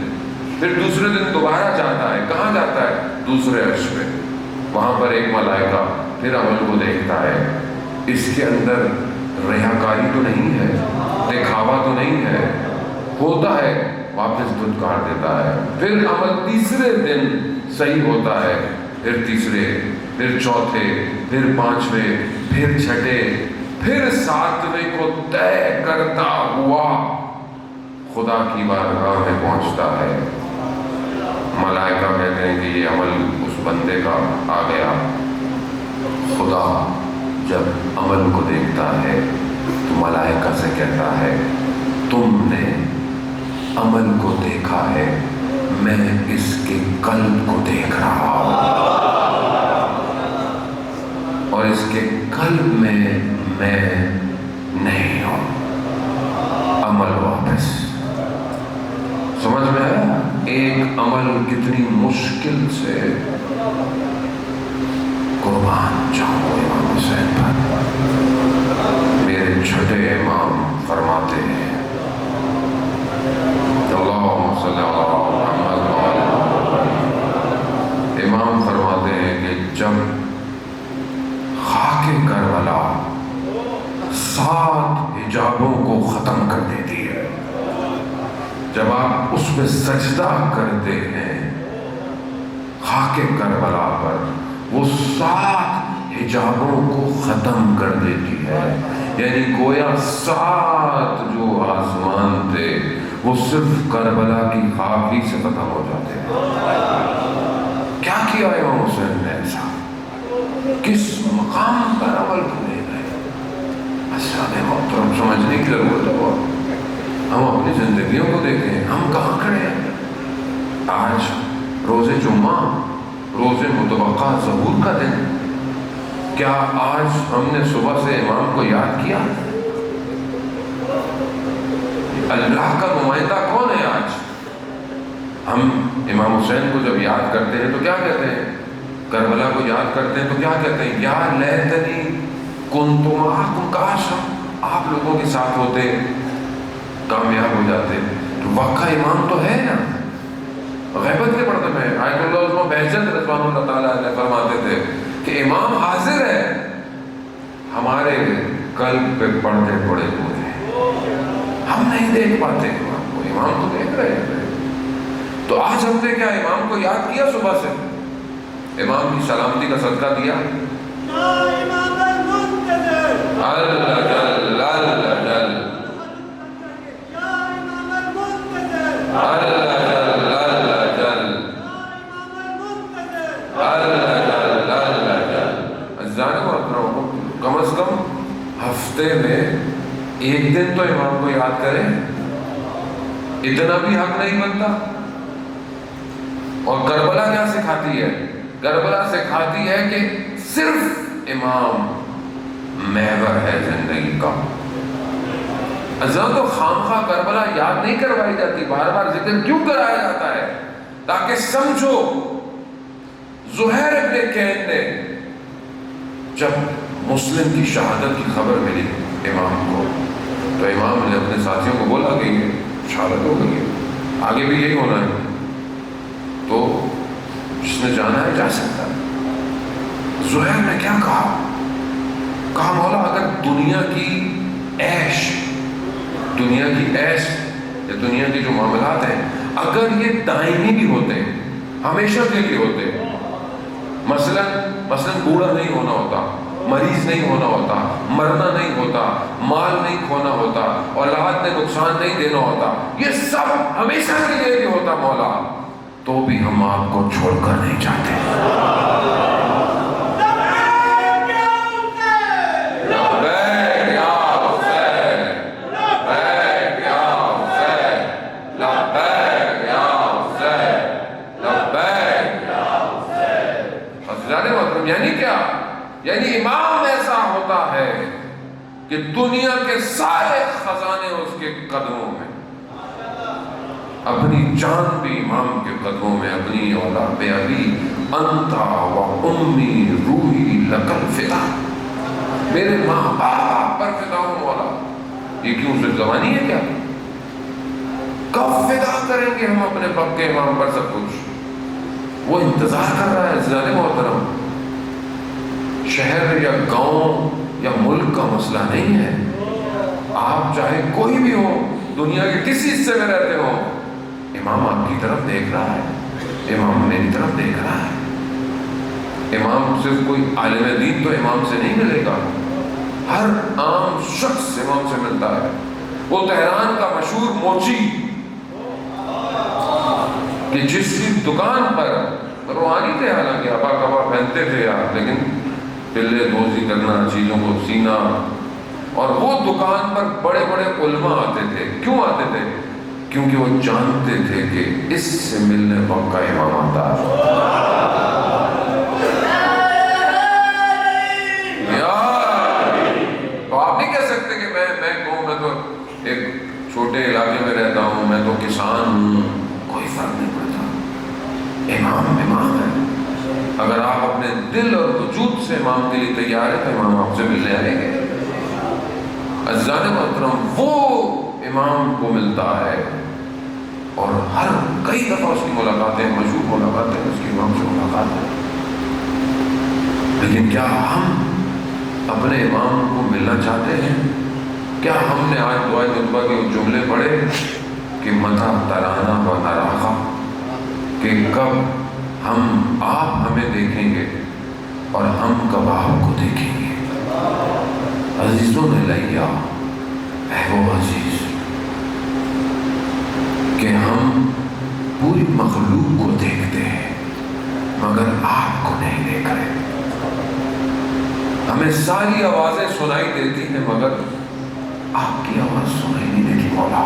پھر دوسرے دن دوبارہ جاتا ہے، کہاں جاتا ہے؟ دوسرے عرش پہ، وہاں پر ایک ملائکہ پھر عمل کو دیکھتا ہے، اس کے اندر ریاکاری تو نہیں ہے، دکھاوا تو نہیں ہے، ہوتا ہے واپس دھتکار دیتا ہے، پھر عمل تیسرے دن صحیح ہوتا ہے، پھر تیسرے، پھر چوتھے، پھر پانچویں، پھر چھٹے، پھر ساتویں کو طے کرتا ہوا خدا کی بارگاہ میں پہنچتا ہے۔ ملائکہ کہتے ہیں کہ یہ عمل اس بندے کا آ گیا۔ خدا جب عمل کو دیکھتا ہے تو ملائکہ سے کہتا ہے تم نے عمل کو دیکھا ہے، میں اس کے قلب کو دیکھ رہا ہوں، اور اس کے قلب میں نہیں ہوں۔ عمل واپس۔ سمجھ میں آیا؟ ایک عمل کتنی مشکل سے قربان جاؤں امام حسین پر۔ میرے چھٹے امام فرماتے ہیں اللہم صلی اللہ محمد امام فرماتے ہیں کہ جب خاک کربلا 7 حجابوں کو ختم کر دیتی ہے، جب آپ اس پہ سجدہ کرتے ہیں خاک کربلا پر، وہ 7 حجابوں کو ختم کر دیتی ہے۔ یعنی گویا 7 جو آسمان تھے وہ صرف کربلا کی خاک ہی سے ختم ہو جاتے ہیں۔ کیا کیا امام حسین نے ایسا؟ کس مقام پر عمل کو لے گئے؟ اسرار محترم سمجھنے کی ضرورت ہے۔ ہم اپنی زندگیوں کو دیکھیں، ہم کہاں کھڑے ہیں؟ آج روز جمعہ، روز متوقع ظہور کا دن، کیا آج ہم نے صبح سے امام کو یاد کیا؟ اللہ کا نمائندہ کون ہے آج؟ ہم امام حسین کو جب یاد کرتے ہیں تو کیا کہتے ہیں؟ کربلا کو یاد کرتے ہیں تو کیا کہتے ہیں؟ یا لیتنی کنت معکم، کاش ہم آپ لوگوں کے ساتھ ہوتے، کامیاب ہو جاتے۔ تو واقعہ امام تو ہے نا۔ غیبت کے پردے میں آیت اللہ عظمہ بہجت رضوان اللہ تعالیٰ علیہ فرماتے تھے کہ امام حاضر ہے، ہمارے قلب پہ پردے پڑے ہوئے ہیں، ہم نہیں دیکھ پاتے امام کو، امام تو دیکھ رہے ہیں۔ تو آج ہم نے کیا امام کو یاد کیا؟ صبح سے امام کی سلامتی کا صدقہ دیا؟ اللہ جل اللہ جل کم از کم ہفتے میں ایک دن تو امام کو یاد کریں، اتنا بھی حق نہیں بنتا۔ اور کربلا کیا سکھاتی ہے؟ کربلا سکھاتی ہے کہ صرف امام محور ہے زندگی کا۔ تو خامخواہ کربلا یاد نہیں کروائی جاتی، بار بار ذکر کیوں کرایا جاتا ہے؟ تاکہ سمجھو زہیر ابن کین نے جب مسلم کی شہادت کی خبر ملی امام کو، تو امام نے اپنے ساتھیوں کو بولا کہ یہ شہادت ہو گئی ہے، آگے بھی یہی ہونا ہے، تو جس نے جانا ہے جا سکتا ہے۔ زہیر نے کیا کہا؟ کہا مولا اگر دنیا کی عیش یا دنیا کی جو معاملات ہیں اگر یہ دائمی بھی ہوتے، ہمیشہ کے لیے ہوتے، مثلا بوڑھا نہیں ہونا ہوتا، مریض نہیں ہونا ہوتا، مرنا نہیں ہوتا، مال نہیں کھونا ہوتا، اولاد نے نقصان نہیں دینا ہوتا، یہ سب ہمیشہ کے لیے بھی ہوتا مولا، تو بھی ہم آپ کو چھوڑ کر نہیں چاہتے۔ یعنی کیا؟ یعنی امام ایسا ہوتا ہے کہ دنیا کے سارے خزانے اس کے قدموں میں، اپنی جان بھی امام کے قدموں میں، اپنی اولاد ابی انتا و امی روحی لکل فدا، میرے ماں باپ پر فدا ہوں مولا۔ یہ کیوں صرف زبانی ہے کیا؟ کب فدا کریں گے ہم اپنے پکے امام پر سب کچھ؟ وہ انتظار کر رہا ہے۔ عزیزان محترم، شہر یا گاؤں یا ملک کا مسئلہ نہیں ہے، آپ چاہے کوئی بھی ہو، دنیا کے کسی حصے میں رہتے ہو، امام آپ کی طرف دیکھ رہا ہے، امام میری طرف دیکھ رہا ہے۔ امام صرف کوئی عالم دین تو امام سے نہیں ملے گا، ہر عام شخص امام سے ملتا ہے۔ وہ تہران کا مشہور موچی کہ جس دکان پر روحانی تھے، حالانکہ ابا کبا پہنتے تھے آپ، لیکن پلے دوزی کرنا، چیزوں کو سینا، اور وہ دکان پر بڑے بڑے علماء آتے تھے۔ کیوں آتے تھے؟ کیونکہ وہ جانتے تھے کہ اس سے ملنے وقت کا امام آتا ہے۔ تو آپ نہیں کہہ سکتے کہ میں تو ایک چھوٹے علاقے میں رہتا ہوں، میں تو کسان ہوں، کوئی فرق نہیں پڑتا، امام امام ہے۔ اگر آپ اپنے دل اور وجود سے امام کے لیے تیار ہیں تو امام آپ سے ملنے آئیں گے۔ عزیزان محترم، وہ امام کو ملتا ہے اور ہر کئی دفعہ اس کی ملاقاتیں، مشہور ملاقاتیں اس کی امام سے ملاقات ہے، لیکن کیا ہم اپنے امام کو ملنا چاہتے ہیں؟ کیا ہم نے آج دعائے خطبہ کے جملے پڑھے کہ متى ترانا و نراقا، کہ کب ہم آپ ہمیں دیکھیں گے اور ہم کب آپ کو دیکھیں گے؟ عزیزوں نے لیا اے وہ عزیز کہ ہم پوری مخلوق کو دیکھتے ہیں مگر آپ کو نہیں دیکھ رہے۔ ہمیں ساری آوازیں سنائی دیتی ہیں مگر آپ کی آواز سنائی نہیں دیتی۔ مولا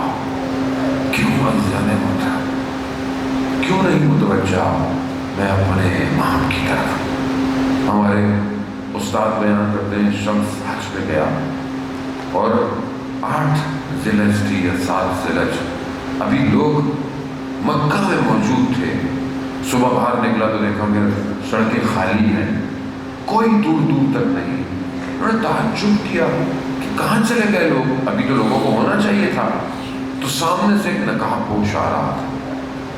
کیوں عزیزان محترم، کیوں نہیں متوجہ میں اپنے امام کی طرف؟ ہمارے استاد بیان کرتے ہیں شخص حج پہ گیا اور 8 ذی الحجہ تھی یا 7 ذی الحجہ، ابھی لوگ مکہ میں موجود تھے۔ صبح باہر نکلا تو دیکھا کہ سڑکیں خالی ہیں، کوئی دور دور تک نہیں۔ انہوں نے تعجب کیا کہ کہاں چلے گئے لوگ، ابھی تو لوگوں کو ہونا چاہیے تھا۔ تو سامنے سے ایک نقاب پوش آ رہا تھا،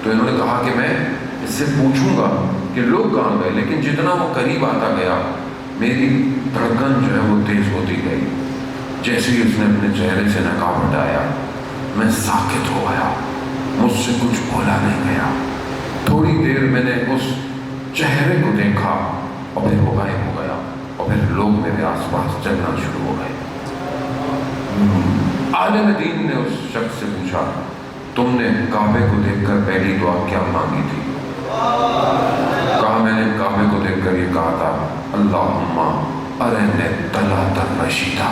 تو انہوں نے کہا کہ میں اس سے پوچھوں گا کہ لوگ کہاں گئے، لیکن جتنا وہ قریب آتا گیا میری دھڑکن جو ہے وہ تیز ہوتی گئی۔ جیسے ہی اس نے اپنے چہرے سے نقاب ہٹایا میں ساکت ہو گیا، مجھ سے کچھ بولا نہیں گیا۔ تھوڑی دیر میں نے اس چہرے کو دیکھا اور پھر وہ غائب ہو گیا، اور پھر لوگ میرے آس پاس چلنا شروع ہو گئے۔ عالم دین نے اس شخص سے پوچھا تم نے کعبے کو دیکھ کر پہلی دعا کیا مانگی تھی؟ کہا میں نے کعبے کو دیکھ کر یہ کہا تھا اللہم ارنی طلعت الرشیدہ،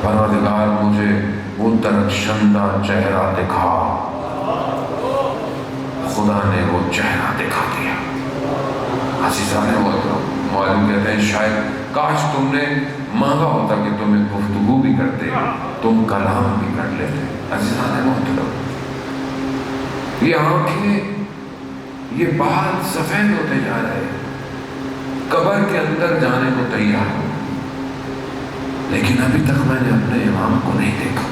پروردگار مجھے وہ درخشندہ چہرہ دکھا۔ خدا نے وہ چہرہ دکھا دیا۔ عزیزان محترم، معلوم کہتے ہیں شاید کاش تم نے مانگا ہوتا کہ تم ایک گفتگو بھی کرتے، تم کلام بھی کر لیتے۔ عزیزان محترم، یہ آنکھیں، یہ بال سفید ہوتے جا رہے ہیں، قبر کے اندر جانے کو تیار ہو، لیکن ابھی تک میں نے اپنے امام کو نہیں دیکھا۔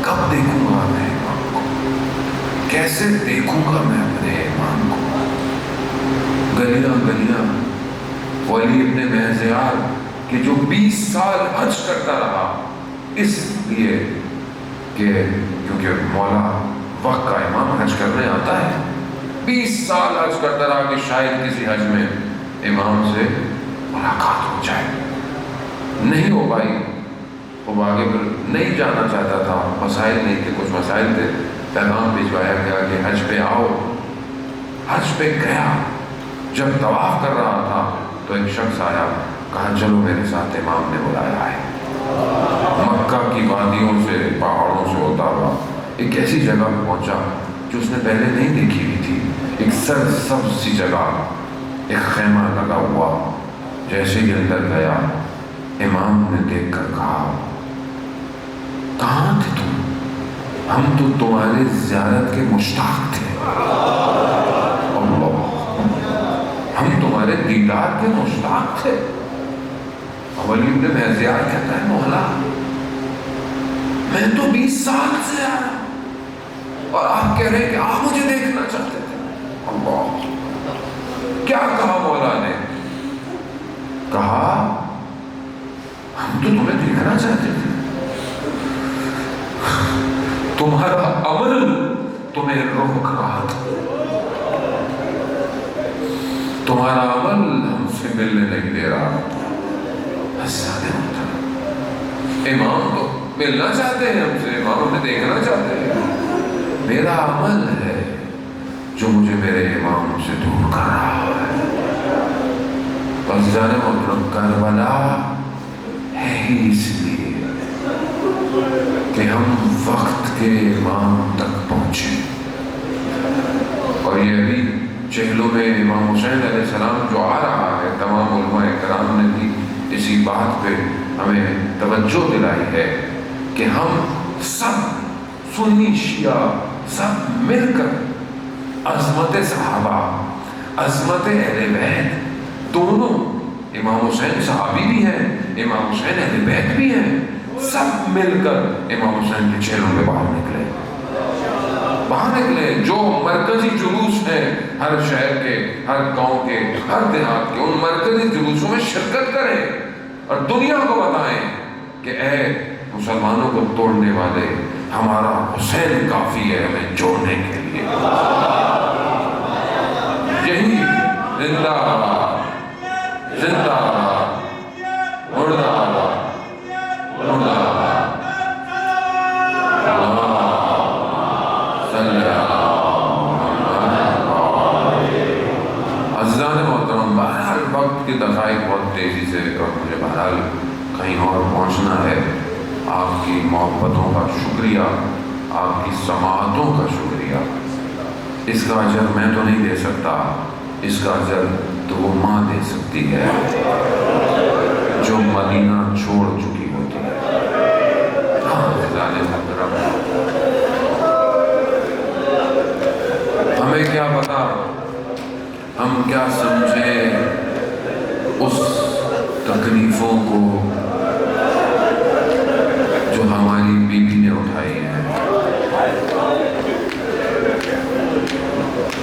کب دیکھوں گا میں امام کو؟ کیسے دیکھوں گا میں اپنے امام کو؟ گلیاں گلیاں ولی ابن مہزیار کہ جو 20 سال حج کرتا رہا، اس لیے کہ کیونکہ مولا وقت کا امام حج کرنے آتا ہے، 20 سال حج کرتا رہا کہ شاید کسی حج میں امام سے ملاقات ہو جائے۔ نہیں ہو پائی، وہ آگے پھر نہیں جانا چاہتا تھا، مسائل نہیں تھے، کچھ مسائل تھے، پیغام بھجوایا گیا کہ حج پہ آؤ۔ حج پہ گیا، جب طواف کر رہا تھا تو ایک شخص آیا، کہا چلو میرے ساتھ، امام نے بلایا ہے۔ مکہ کی وادیوں سے، پہاڑوں سے ہوتا ہوا ایک ایسی جگہ پہ پہنچا جو اس نے پہلے نہیں دیکھی ہوئی تھی، ایک سرسبز سی جگہ، ایک خیمہ لگا ہوا۔ جیسے ہی اندر گیا امام نے دیکھ کر کہا کہاں تھے تم؟ ہم تو تمہارے زیارت کے مشتاق تھے۔ اللہ، ہم تمہارے دیدار کے مشتاق تھے۔ ولی ابن مہزیار کہتا ہے مولا میں تو 20 سال سے آیا اور آپ کہہ رہے ہیں کہ آپ مجھے دیکھنا چاہتے تھے۔ اللہ، کیا کہا مولا نے؟ کہا ہم تو تمہیں دیکھنا چاہتے تھے، تمہارا عمل تمہیں روک رہا تھا، تمہارا عمل ہم سے ملنے نہیں دے رہا۔ امام تو ملنا چاہتے ہیں ہم سے، امام ہمیں دیکھنا چاہتے ہیں، میرا عمل ہے جو مجھے میرے امام سے دور کر رہا ہے۔ عزیزان محترم، کربلا ہے ہی اس لیے کہ ہم وقت کے امام تک پہنچے۔ اور یہ ابھی چہلوں میں امام حسین علیہ السلام جو آ رہا ہے، تمام علماء کرام نے بھی اسی بات پہ ہمیں توجہ دلائی ہے کہ ہم سب سنی شیعہ سب مل کر عظمت صحابہ، عظمت اہل بیت، دونوں، امام حسین صحابی بھی ہیں، امام حسین اہل بیت بھی ہیں، سب مل کر امام حسین کے چہروں پہ باہر نکلے، جو مرکزی جلوس ہیں ہر شہر کے، ہر گاؤں کے، ہر دیہات کے، ان مرکزی جلوسوں میں شرکت کریں اور دنیا کو بتائیں کہ اے مسلمانوں کو توڑنے والے، ہمارا حسین کافی ہے ہمیں جوڑنے کے لیے۔ یہی زندہ باد، زندہ باد، مردہ باد، مردہ باد۔ عزیزان محترم، بہرحال وقت کے دقائق بہت تیزی سے، اور مجھے بہرحال کہیں اور پہنچنا ہے۔ آپ کی محبتوں کا شکریہ، آپ کی سماعتوں کا شکریہ۔ اس کا اجر میں تو نہیں دے سکتا، اس کا اجر تو وہ ماں دے سکتی ہے جو مدینہ چھوڑ چکی ہوتی ہے۔ ہمیں کیا پتا، ہم کیا سمجھیں اس تکلیفوں کو جو ہماری بیوی نے اٹھائی ہیں۔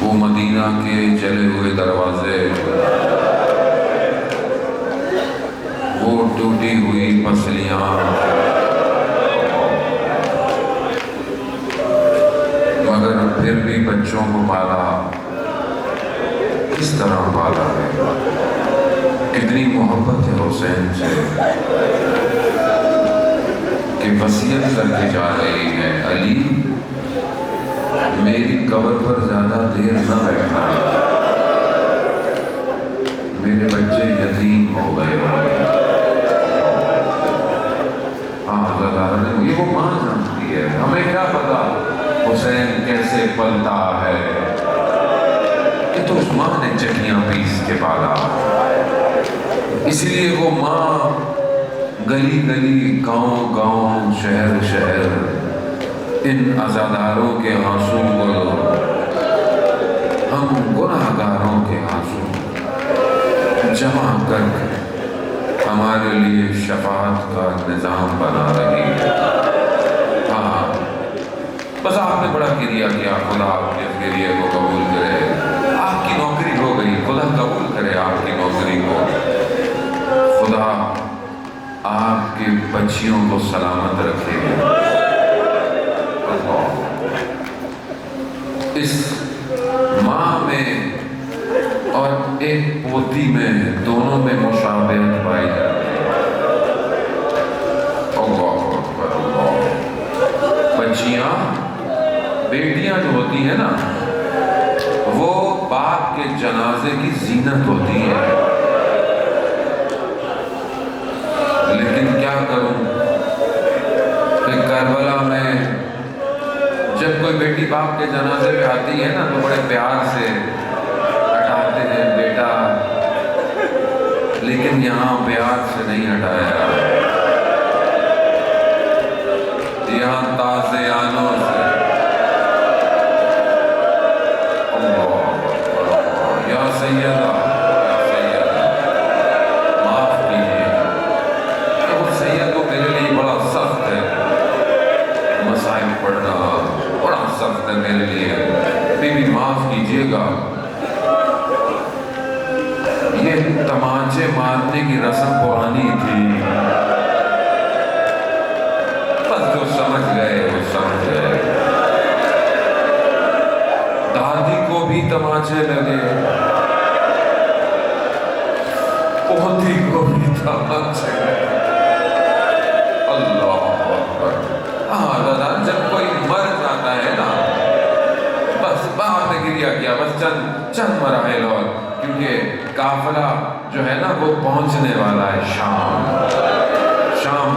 وہ مدینہ کے جلے ہوئے دروازے، وہ ٹوٹی ہوئی پسلیاں، مگر پھر بھی بچوں کو پالا، کس طرح پالا ہے، کتنی محبت ہے حسین سے کہ وصیت کر کے جا رہی ہے، علی میری قبر پر زیادہ دیر نہ بیٹھنا، میرے بچے یتیم ہو گئے۔ یہ وہ ماں جانتی ہے، ہمیں کیا پتا حسین کیسے پلتا ہے، یہ تو اس ماں نے چٹیاں پیس کے پالا۔ اسی لیے وہ ماں گلی گلی، گاؤں گاؤں، شہر شہر ان عزاداروں کے آنسوں کو، ہم گناہگاروں کے آنسوں جمع کر ہمارے لیے شفاعت کا نظام بنا رہی ہے۔ ہاں بس آپ نے بڑا کریا کیا، خدا آپ کے کریا کو قبول کرے، آپ کی نوکری ہو گئی، خدا قبول کرے آپ کی نوکری کو، خدا آپ کے بچیوں کو سلامت رکھے گا۔ اس ماں میں اور ایک پوتی میں، دونوں میں مشابہت پائی جاتی ہے۔ اللہ اکبر، اللہ۔ بچیاں، بیٹیاں جو ہوتی ہیں نا، وہ باپ کے جنازے کی زینت ہوتی ہیں، لیکن کیا کروں کہ کربلا میں جب کوئی بیٹی باپ کے جنازے پہ آتی ہے نا تو بڑے پیار سے ہٹاتے ہیں بیٹا، لیکن یہاں پیار سے نہیں ہٹایا، یہاں تازیانوں سے۔ یا سیدہ، معاف کیجیے، وہ سید میرے لیے بڑا سخت ہے، مسائل پڑھنا بڑا سخت ہے میرے لیے، بی بی معاف کیجیے گا۔ یہ تمانچے مارنے کی رسم پرانی تھی، بس جو سمجھ گئے وہ سمجھ گئے۔ دادی کو بھی تمانچے لگے، پوتی کو بھی تمانچے لگے۔ اللہ اکبر۔ ہاں دادا، جب کوئی مر جاتا ہے نا، بس باپ نے گریا کیا، بس چند مراحل اور، کیونکہ قافلہ جو ہے نا وہ پہنچنے والا ہے شام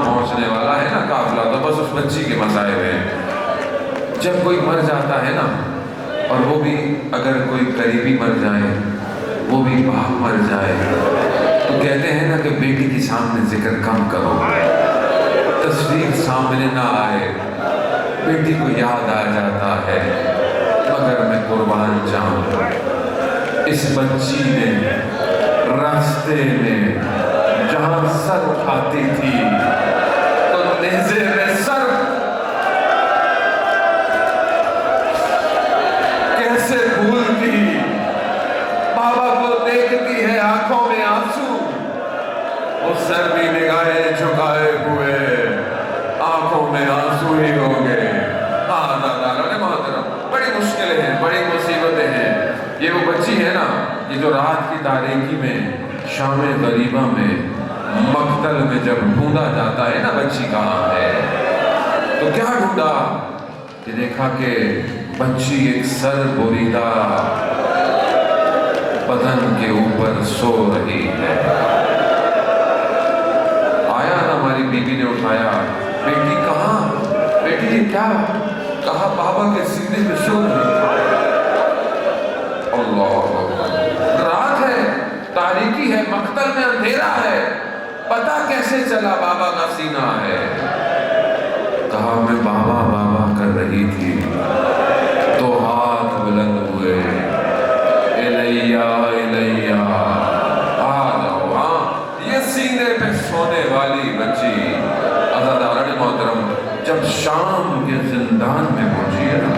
پہنچنے والا ہے نا قافلہ، تو بس اس بچی کے مصائب ہیں۔ جب کوئی مر جاتا ہے نا، اور وہ بھی اگر کوئی قریبی مر جائے، وہ بھی باپ مر جائے، تو کہتے ہیں نا کہ بیٹی کے سامنے ذکر کم کرو، تصویر سامنے نہ آئے، بیٹی کو یاد آ جاتا ہے، مگر میں قربان جاؤں اس بچی نے راستے میں جہاں سر اٹھاتی تھی تو نیزے میں سر کیسے بھولتی، بابا کو دیکھتی ہے آنکھوں میں آنسو، وہ سر بھی نگاہیں جھکائے ہوئے آنکھوں میں آنسو ہی ہوں گے۔ بڑی مشکلیں ہیں، بڑی مصیبتیں ہیں۔ یہ وہ بچی ہے نا، یہ جو رات کی تاریکی میں شام غریبہ میں مقتل میں جب ڈھونڈا جاتا ہے نا بچی کہاں ہے، تو کیا ڈھونڈا کہ دیکھا کہ بچی ایک سر بریدہ بدن کے اوپر سو رہی ہے۔ آیا نا ہماری بیوی نے اٹھایا، بیٹی کہاں، بیٹی یہ کیا؟ کہا بابا کے سینے میں سو رہی ہے۔ اللہ، رات ہے، تاریکی ہے، مقتل میں اندھیرا ہے، پتہ کیسے چلا بابا کا سینہ ہے؟ کہا میں بابا بابا کر رہی تھی تو ہاتھ بلند ہوئے، الیہ الیہ، آ جاؤ۔ ہاں، یہ سینے پہ سونے والی بچی عزاداران محترم جب شام کے زندان میں پہنچی ہے نا،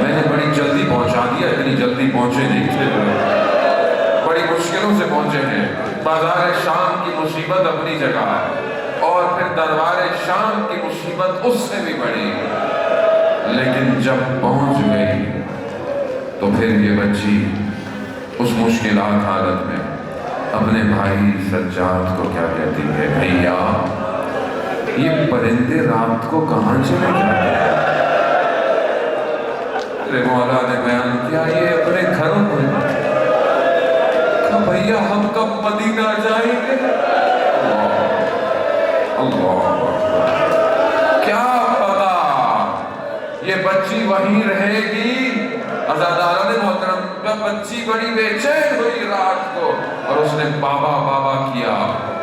میں نے بڑی جلدی پہنچا دیا، اتنی جلدی پہنچے نہیں تھے، بڑی مشکلوں سے پہنچے ہیں۔ بازار شام کی مصیبت اپنی جگہ اور پھر دربار شام کی مصیبت اس سے بھی بڑی، لیکن جب پہنچ گئی تو پھر یہ بچی اس مشکلات حالت میں اپنے بھائی سجاد کو کیا کہتی ہے، بھیا یہ پرندے رات کو کہاں چلے جاتے ہیں؟ مولا نے بیان کیا یہ اپنے گھروں میں، کہا بھیا ہم کب مدینہ جائیں گے؟ اللہ کیا پتا یہ بچی وہیں رہے گی؟ عزاداران محترم جب بچی بڑی بے چین ہوئی رات کو اور اس نے بابا بابا کیا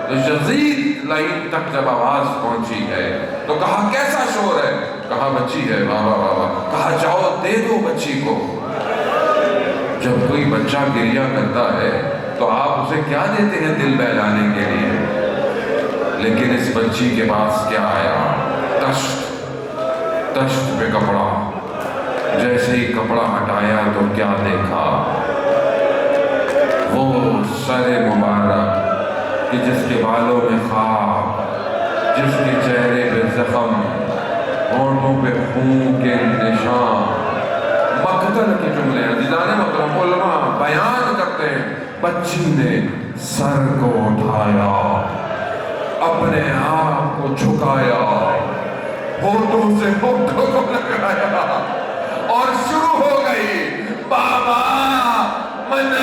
تو یزید لائن تک جب آواز پہنچی ہے تو کہا کیسا شور ہے؟ کہا بچی ہے بابا بابا۔ کہا جاؤ دے دو بچی کو۔ جب کوئی بچہ گریہ کرتا ہے تو آپ اسے کیا دیتے ہیں دل بہلانے کے لیے؟ لیکن اس بچی کے پاس کیا آیا؟ تشت پہ کپڑا، جیسے ہی کپڑا ہٹایا تو کیا دیکھا؟ وہ سر مبارک کہ جس کے بالوں میں خاک، جس کے چہرے پہ زخم، ہونٹوں پہ خون کے نشان، مقتل کے جملے عزیزان محترم علماء بیان کرتے ہیں۔ بچی نے سر کو اٹھایا، اپنے آپ کو جھکایا، ہونٹوں سے ہونٹوں کو لگایا اور شروع ہو گئی، بابا من